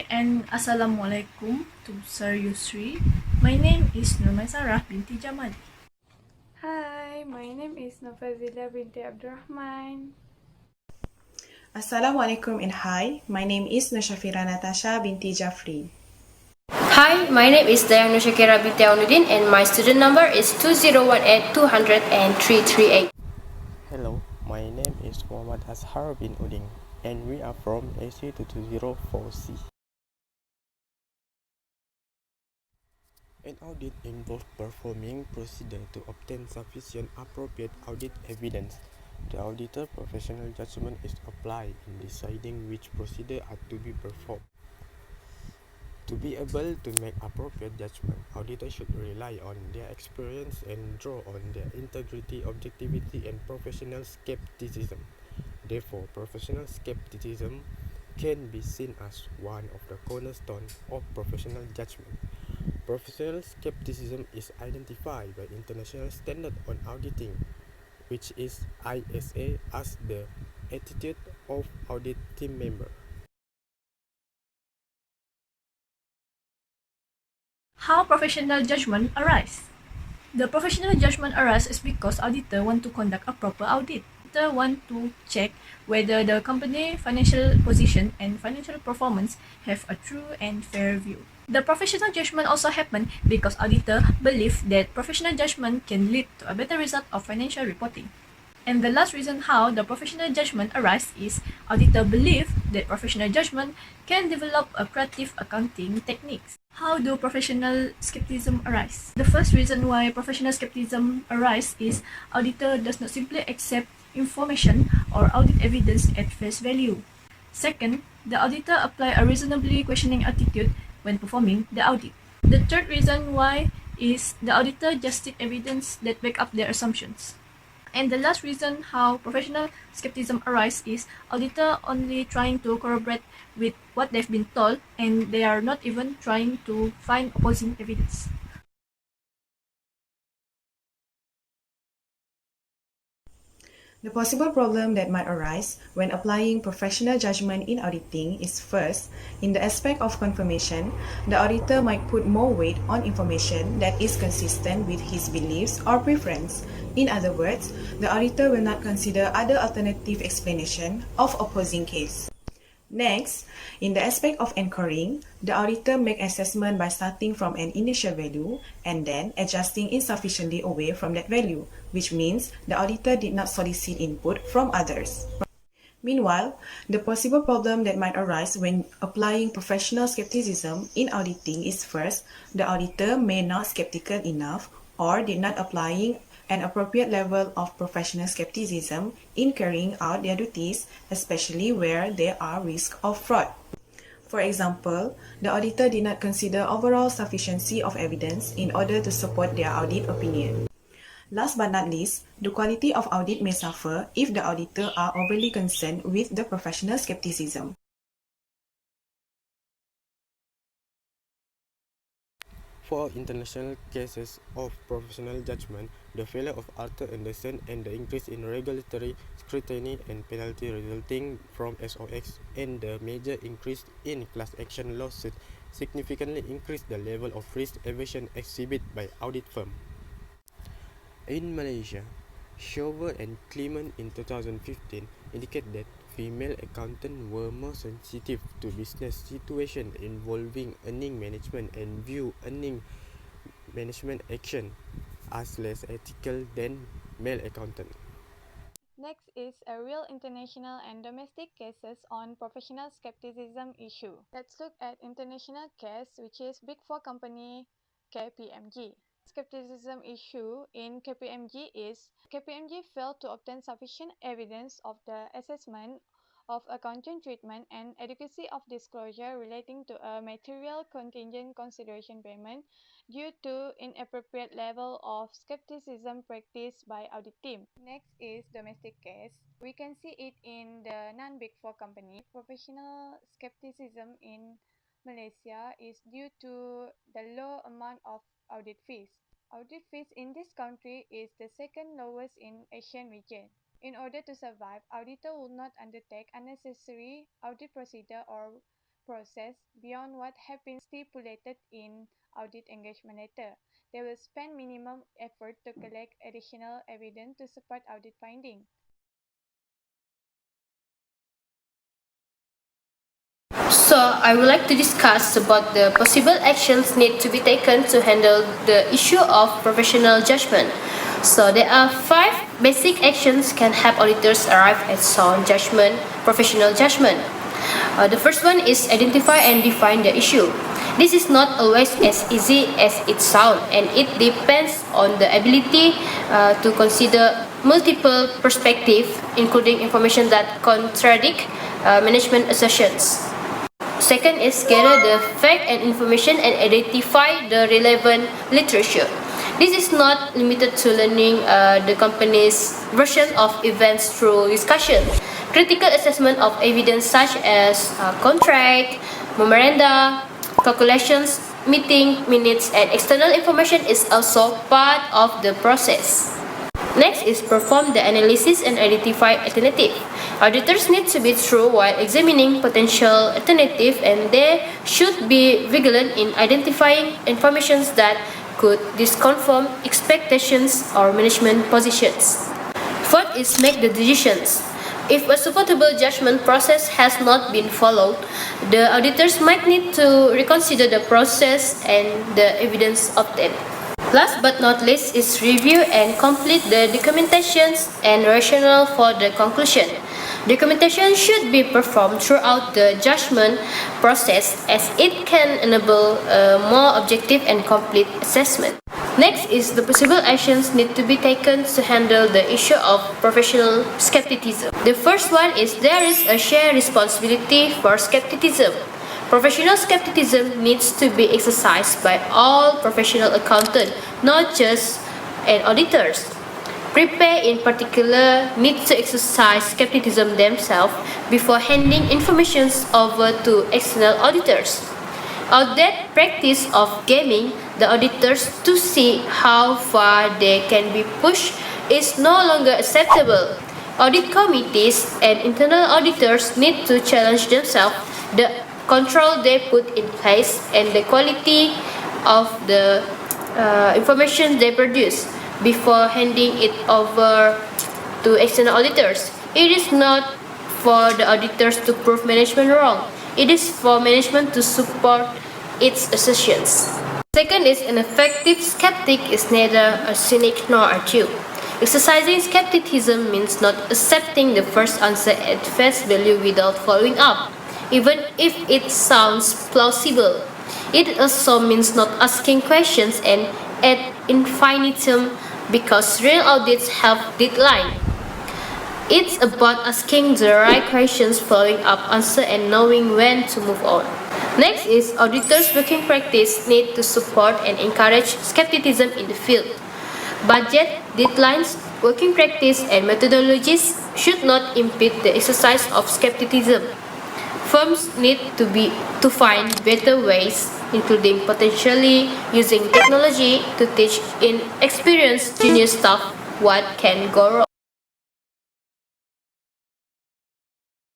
Hi and Assalamualaikum to Sir Yusri. My name is Sarah binti Jamal. Hi, my name is Nafazila binti Abdurrahman. Assalamualaikum and hi, my name is Nushafira Natasha binti Jafri. Hi, my name is Dayang Nushakira binti Aunuddin and my student number is 2018-200-338. Hello, my name is Muhammad Ashar bin Uding and we are from AC204C. An audit involves performing procedure to obtain sufficient appropriate audit evidence. The auditor professional judgment is applied in deciding which procedure are to be performed. To be able to make appropriate judgment, auditors should rely on their experience and draw on their integrity, objectivity, and professional skepticism. Therefore, professional skepticism can be seen as one of the cornerstones of professional judgment. Professional skepticism is identified by International Standard on Auditing, which is ISA, as the attitude of audit team member. How professional judgment arise? The professional judgment arises because auditor want to conduct a proper audit. Auditor want to check whether the company financial position and financial performance have a true and fair view. The professional judgment also happen because auditor believe that professional judgment can lead to a better result of financial reporting. And the last reason how the professional judgment arises is auditor believe that professional judgment can develop a creative accounting techniques. How do professional skepticism arise? The first reason why professional skepticism arises is auditor does not simply accept information or audit evidence at face value. Second, the auditor apply a reasonably questioning attitude when performing the audit. The third reason why is the auditor just take evidence that back up their assumptions. And the last reason how professional skepticism arises is auditor only trying to corroborate with what they've been told and they are not even trying to find opposing evidence. The possible problem that might arise when applying professional judgment in auditing is first, in the aspect of confirmation, the auditor might put more weight on information that is consistent with his beliefs or preference. In other words, the auditor will not consider other alternative explanation of opposing case. Next, in the aspect of anchoring, the auditor make assessment by starting from an initial value and then adjusting insufficiently away from that value, which means the auditor did not solicit input from others. Meanwhile, the possible problem that might arise when applying professional skepticism in auditing is first, the auditor may not skeptical enough or did not applying an appropriate level of professional skepticism in carrying out their duties, especially where there are risks of fraud. For example, the auditor did not consider overall sufficiency of evidence in order to support their audit opinion. Last but not least, the quality of audit may suffer if the auditor are overly concerned with the professional skepticism. For international cases of professional judgment, the failure of Arthur Andersen and the increase in regulatory scrutiny and penalty resulting from SOX and the major increase in class action lawsuits significantly increased the level of risk aversion exhibited by audit firms. In Malaysia, Shover and Clement in 2015 indicate that female accountants were more sensitive to business situations involving earning management and view earning management action as less ethical than male accountants. Next is a real international and domestic cases on professional skepticism issue. Let's look at international case, which is Big Four company KPMG. Skepticism issue in KPMG is KPMG failed to obtain sufficient evidence of the assessment of accounting treatment and adequacy of disclosure relating to a material contingent consideration payment due to inappropriate level of skepticism practiced by audit team. Next is domestic case. We can see it in the non-Big Four company. Professional skepticism in Malaysia is due to the low amount of audit fees. Audit fees in this country is the second lowest in Asian region. In order to survive, auditor would not undertake unnecessary audit procedure or process beyond what have been stipulated in audit engagement letter. They will spend minimum effort to collect additional evidence to support audit finding. So I would like to discuss about the possible actions need to be taken to handle the issue of professional judgment. So there are 5 basic actions can help auditors arrive at sound judgment, professional judgment. The first one is identify and define the issue. This is not always as easy as it sounds, and it depends on the ability to consider multiple perspectives, including information that contradict management assertions. Second is gather the fact and information and identify the relevant literature. This is not limited to learning the company's version of events through discussion. Critical assessment of evidence such as contract, memoranda, calculations, meeting minutes, and external information is also part of the process. Next is perform the analysis and identify alternative. Auditors need to be true while examining potential alternative, and they should be vigilant in identifying information that could disconfirm expectations or management positions. Fourth is make the decisions. If a supportable judgment process has not been followed, the auditors might need to reconsider the process and the evidence obtained. Last but not least is review and complete the documentations and rationale for the conclusion. Documentation should be performed throughout the judgment process as it can enable a more objective and complete assessment. Next is the possible actions need to be taken to handle the issue of professional skepticism. The first one is there is a shared responsibility for skepticism. Professional skepticism needs to be exercised by all professional accountants, not just auditors. Prepare in particular need to exercise skepticism themselves before handing information over to external auditors. Audit practice of gaming the auditors to see how far they can be pushed is no longer acceptable. Audit committees and internal auditors need to challenge themselves the control they put in place and the quality of the information they produce before handing it over to external auditors. It is not for the auditors to prove management wrong. It is for management to support its assertions. Second is an effective skeptic is neither a cynic nor a Jew. Exercising skepticism means not accepting the first answer at face value without following up, even if it sounds plausible. It also means not asking questions and ad infinitum because real audits have deadline. It's about asking the right questions, following up answer, and knowing when to move on. Next is auditors' working practice need to support and encourage skepticism in the field. Budget, deadlines, working practice, and methodologies should not impede the exercise of skepticism. Firms need to find better ways, including potentially using technology to teach inexperienced junior staff what can go wrong.